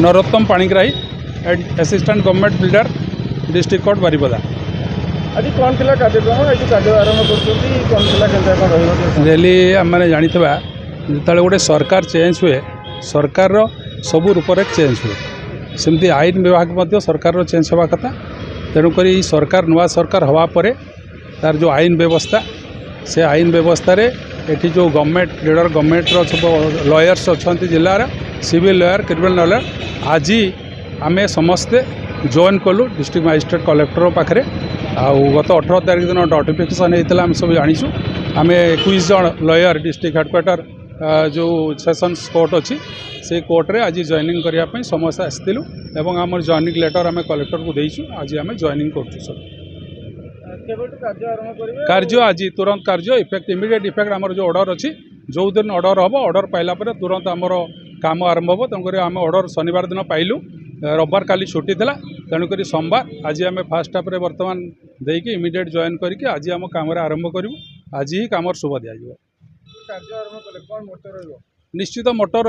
Narottam Panigrahi assistant government builder district court Baripada. आज कौन थिला कार्यक्रम ये कार्य आरंभ कर रेली आम जानी जो गोटे सरकार चेंज हुए सरकार सबू रूपरेख चेंज हुए सेमती आईन विभाग सरकार चेंज हवा कथा तेणुक सरकार नुआ सरकार हवा पर तार जो आईन व्यवस्था से आईन व्यवस्था रे एठी जो गवर्नमेंट लीडर गवर्नमेंट सब लॉयर्स अच्छा जिलार सिविल लॉयर क्रिमिनल लॉयर आज आम समस्ते जॉइन कलु डिस्ट्रिक्ट मजिस्ट्रेट कलेक्टर पाखे गत 18 तारीख दिन नोटिफिकेशन होता आम सब जाचु आम 21 जन लॉयर डिस्ट्रिक्ट हेडक्वार्टर जो सेशंस कोर्ट अच्छी से कोर्ट रे आज जॉइनिंग करने समस्त आसलु एवं आम जॉइनिंग लेटर आम कलेक्टर को देचु आज आम जॉइनिंग कर सब कार्य आज तुरंत कार्य इफेक्ट इमिडिएट इफेक्ट आम जो ऑर्डर अच्छी जो दिन ऑर्डर हम ऑर्डर पाइला तुरंत आमर काम आरंभ हो तेणुक आम ऑर्डर शनिवार दिन पाइलु रविवार काली छुट्टी थी तेणुक सोमवार आज आम फास्ट हाफ बर्तमान देकी इमिडिएट जॉइन करके आज आम काम आरंभ करूँ आज ही कम शुभ दिज्व निश्चित मोटो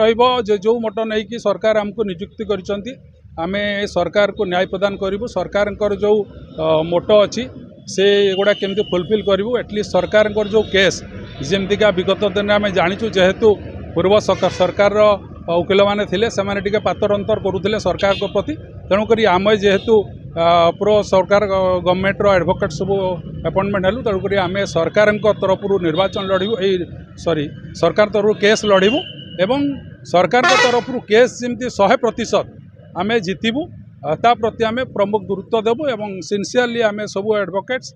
जो मोटो नहीं कि सरकार आमको नियुक्ति करें सरकार को न्याय प्रदान करूँ सरकार जो मोटो अच्छी से गुड़ा केमती फुलफिल करूँ एटलिस्ट सरकार जो केस जमतीका विगत दिन आम जाचु जेहेतु पूर्व सरकार वकिल मैंने थे पातर अंतर करुले सरकार को प्रति तेणुक आम जेहेतु प्रो सरकार गवर्नमेंट एडवोकेट सब अपॉइंटमेंट हेलु तेणुक आम सरकार तरफ निर्वाचन लड़ू सॉरी सरकार तरफ केस लड़ू एवं सरकार तरफ केस जमी 100% आम जितबू ता प्रति आम प्रमुख गुरुत्व देवु एवं सिंसियरली आम सब एडवोकेट्स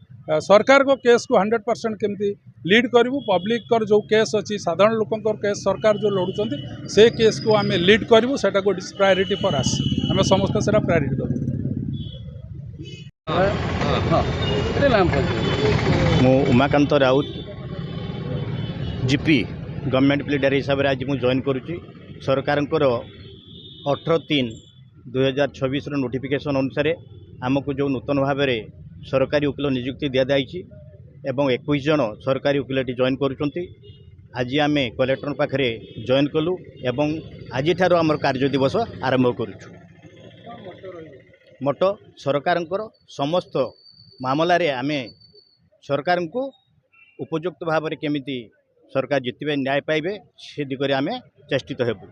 सरकार को केस को 100% केमती लीड करूँ पब्लिक जो केस अच्छी साधारण लोक केस सरकार जो लड़ुंट से केस को आम लीड करूँ से प्रायोरिटी फॉर आस आम समस्त से प्रायोरिटी देव मु Umakant Raut GP government pleader हिसाब से आज मुझे जॉइन करुच्ची सरकार 18/3/2024 नोटिफिकेशन अनुसार आमको जो नूतन भाव में सरकारी वकिल नियुक्ति दि जाइए एवं 21 जन सरकारी वकिल जॉइन करुँच आज आम कलेक्टर पाखे जॉइन कलु एवं आज आम कार्य दिवस आरंभ करुँ मोटो सरकार समस्त मामला रे आम सरकार को उपयुक्त भाव में केमिति सरकार जितबे न्याय पाइबे से दिगरे आम चेष्टित हेबु।